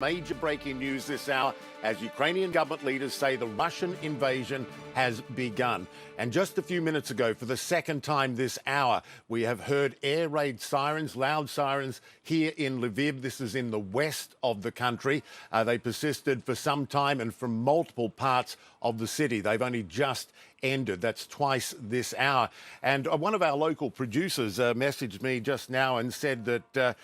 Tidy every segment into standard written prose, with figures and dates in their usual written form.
Major breaking news this hour as Ukrainian government leaders say the Russian invasion has begun. And just a few minutes ago, for the second time this hour, we have heard air raid sirens, loud sirens here in Lviv. This is in the west of the country. They persisted for some time and from multiple parts of the city. They've only just ended. That's twice this hour. And one of our local producers messaged me just now and said that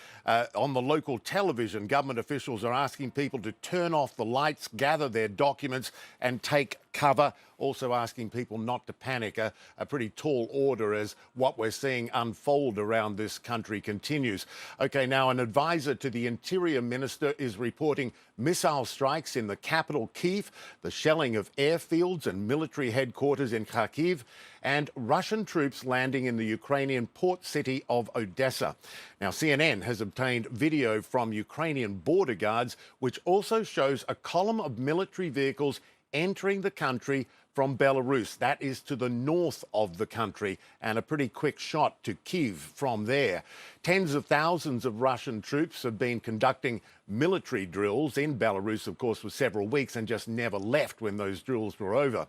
on the local television, government officials are asking people to turn off the lights, gather their documents and take cover. Also asking people not to panic. A pretty tall order as what we're seeing unfold around this country continues. OK, now an advisor to the Interior Minister is reporting missile strikes in the capital, Kyiv, the shelling of airfields and military headquarters in Kharkiv, and Russian troops landing in the Ukrainian port city of Odessa. Now, CNN has obtained video from Ukrainian border guards, which also shows a column of military vehicles entering the country from Belarus. That is to the north of the country, and a pretty quick shot to Kyiv from there. Tens of thousands of Russian troops have been conducting military drills in Belarus, of course, for several weeks and just never left when those drills were over.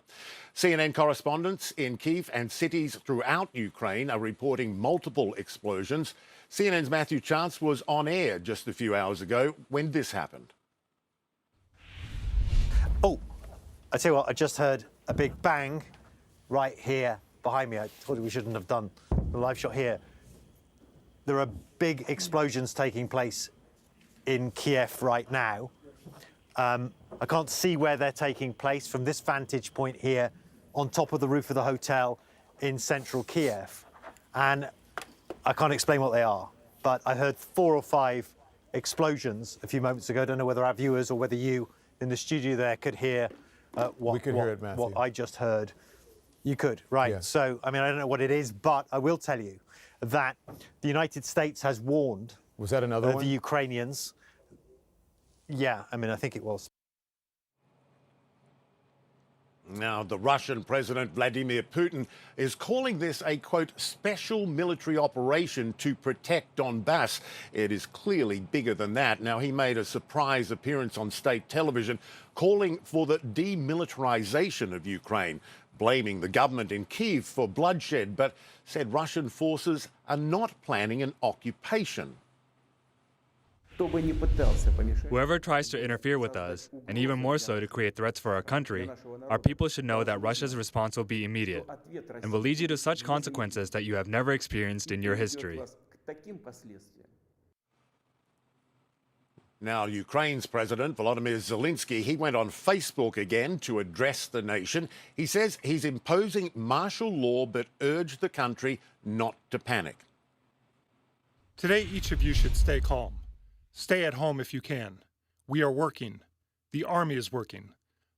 CNN correspondents in Kyiv and cities throughout Ukraine are reporting multiple explosions. CNN's Matthew Chance was on air just a few hours ago when this happened. Oh, I tell you what, I just heard a big bang right here behind me. I thought we shouldn't have done the live shot here. There are big explosions taking place in Kiev right now. I can't see where they're taking place from this vantage point here on top of the roof of the hotel in central Kiev. And I can't explain what they are, but I heard 4 or 5 explosions a few moments ago. I don't know whether our viewers or whether you in the studio there could hear we could hear it, Matthew. what I just heard. You could, right. Yeah. So, I mean, I don't know what it is, but I will tell you that the United States has warned Was that another one? the Ukrainians. Yeah, I mean, I think it was. Now, the Russian President Vladimir Putin is calling this a, quote, special military operation to protect Donbass. It is clearly bigger than that. Now, he made a surprise appearance on state television calling for the demilitarization of Ukraine, blaming the government in Kyiv for bloodshed, but said Russian forces are not planning an occupation. Whoever tries to interfere with us, and even more so to create threats for our country, our people should know that Russia's response will be immediate and will lead you to such consequences that you have never experienced in your history. Now, Ukraine's President Volodymyr Zelensky, he went on Facebook again to address the nation. He says he's imposing martial law but urged the country not to panic. Today, each of you should stay calm. Stay at home if you can. We are working. The army is working.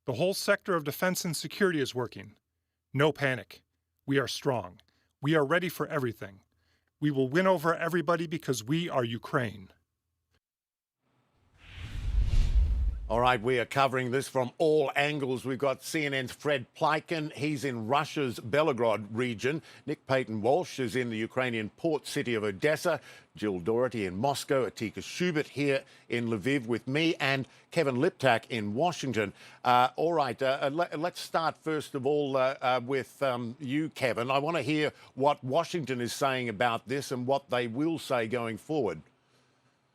The whole sector of defense and security is working. No panic. We are strong. We are ready for everything. We will win over everybody because we are Ukraine. All right, we are covering this from all angles. We've got CNN's Fred Plykin. He's in Russia's Belgorod region. Nick Payton-Walsh is in the Ukrainian port city of Odessa. Jill Doherty in Moscow. Atika Schubert here in Lviv with me, and Kevin Liptak in Washington. All right, let's start first of all with you, Kevin. I want to hear what Washington is saying about this and what they will say going forward.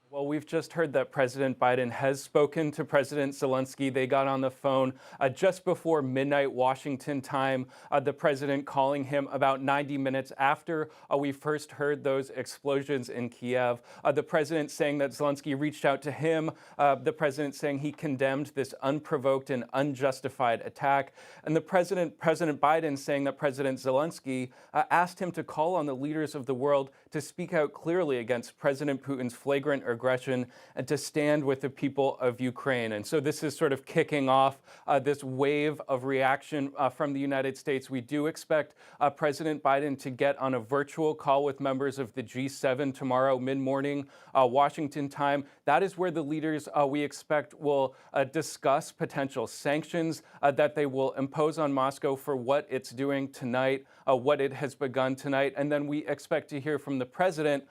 Well, we've just heard that President Biden has spoken to President Zelensky. They got on the phone just before midnight Washington time, the president calling him about 90 minutes after we first heard those explosions in Kiev. The president saying that Zelensky reached out to him, the president saying he condemned this unprovoked and unjustified attack, and the President Biden saying that President Zelensky asked him to call on the leaders of the world to speak out clearly against President Putin's flagrant aggression and to stand with the people of Ukraine. And so this is sort of kicking off this wave of reaction from the United States. We do expect President Biden to get on a virtual call with members of the G7 tomorrow, mid-morning, Washington time. That is where the leaders we expect will discuss potential sanctions that they will impose on Moscow for what it's doing tonight, what it has begun tonight. And then we expect to hear from the president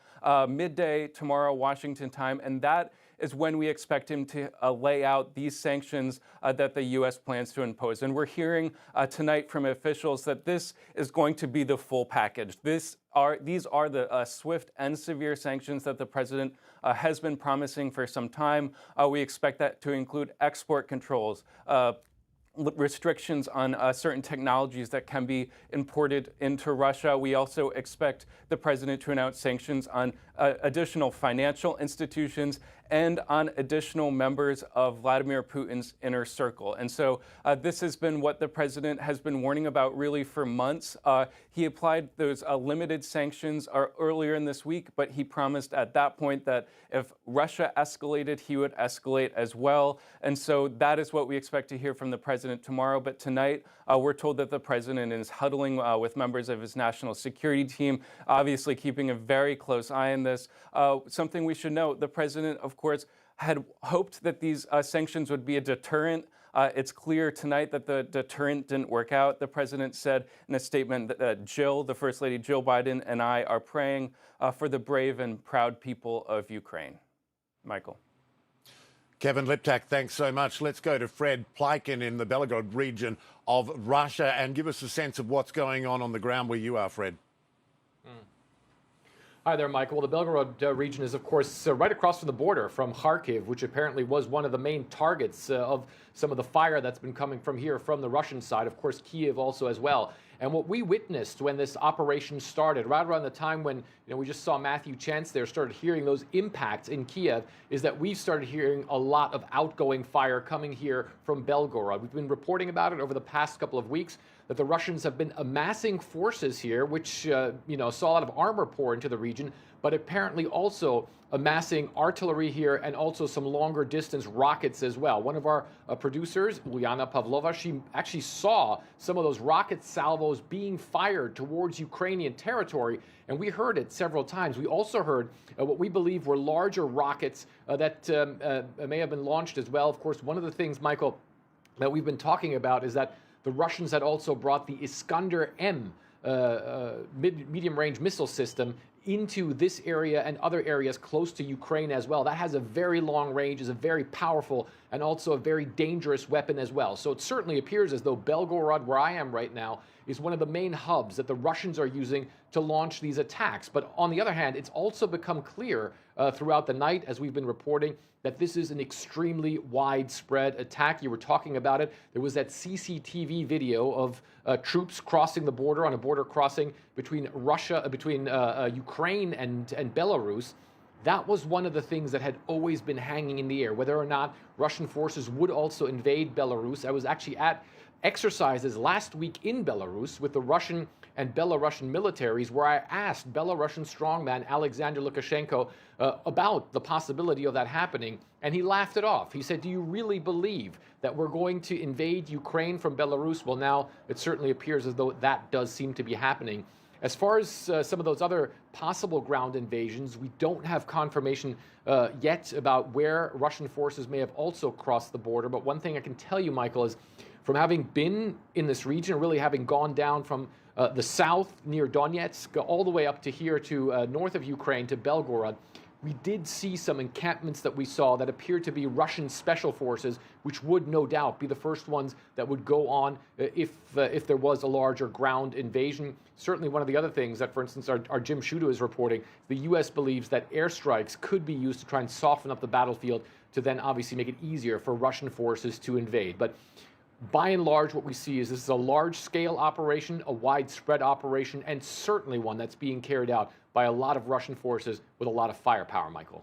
midday tomorrow, Washington time. And that is when we expect him to lay out these sanctions that the U.S. plans to impose. And we're hearing tonight from officials that this is going to be the full package. These are the swift and severe sanctions that the president has been promising for some time. We expect that to include export controls, restrictions on certain technologies that can be imported into Russia. We also expect the president to announce sanctions on additional financial institutions and on additional members of Vladimir Putin's inner circle. And so this has been what the president has been warning about really for months. He applied those limited sanctions earlier in this week, but he promised at that point that if Russia escalated, he would escalate as well. And so that is what we expect to hear from the president tomorrow. But tonight, we're told that the president is huddling with members of his national security team, obviously keeping a very close eye on this. Something we should note, the president, of course, had hoped that these sanctions would be a deterrent. It's clear tonight that the deterrent didn't work out. The president said in a statement that Jill, the First Lady Jill Biden, and I are praying for the brave and proud people of Ukraine. Michael. Kevin Liptak, thanks so much. Let's go to Fred Plykin in the Belgorod region of Russia and give us a sense of what's going on the ground where you are, Fred. Hi there, Michael. Well, the Belgorod region is, of course, right across from the border from Kharkiv, which apparently was one of the main targets of some of the fire that's been coming from here, from the Russian side. Of course, Kiev also as well. And what we witnessed when this operation started, right around the time when we just saw Matthew Chance there, started hearing those impacts in Kiev, is that we started hearing a lot of outgoing fire coming here from Belgorod. We've been reporting about it over the past couple of weeks, that the Russians have been amassing forces here, which saw a lot of armor pour into the region, but apparently also amassing artillery here and also some longer distance rockets as well. One of our producers, Uliana Pavlova, she actually saw some of those rocket salvos being fired towards Ukrainian territory, and we heard it several times. We also heard what we believe were larger rockets that may have been launched as well. Of course, one of the things, Michael, that we've been talking about is that the Russians had also brought the Iskander-M medium-range missile system into this area and other areas close to Ukraine as well. That has a very long range, is a very powerful and also a very dangerous weapon as well. So it certainly appears as though Belgorod, where I am right now, is one of the main hubs that the Russians are using to launch these attacks. But on the other hand, it's also become clear throughout the night, as we've been reporting, that this is an extremely widespread attack. You were talking about it. There was that CCTV video of troops crossing the border on a border crossing between Ukraine and Belarus. That was one of the things that had always been hanging in the air, whether or not Russian forces would also invade Belarus. I was actually at exercises last week in Belarus with the Russian and Belarusian militaries, where I asked Belarusian strongman Alexander Lukashenko about the possibility of that happening, and he laughed it off. He said, "Do you really believe that we're going to invade Ukraine from Belarus?" Well, now it certainly appears as though that does seem to be happening. As far as some of those other possible ground invasions, we don't have confirmation yet about where Russian forces may have also crossed the border. But one thing I can tell you, Michael, is from having been in this region, really having gone down from the south near Donetsk all the way up to here to north of Ukraine to Belgorod, we did see some encampments that we saw that appeared to be Russian special forces, which would no doubt be the first ones that would go on if there was a larger ground invasion. Certainly one of the other things that, for instance, our Jim Sciutto is reporting, the U.S. believes that airstrikes could be used to try and soften up the battlefield to then obviously make it easier for Russian forces to invade. But by and large, what we see is this is a large-scale operation, a widespread operation, and certainly one that's being carried out by a lot of Russian forces with a lot of firepower, Michael.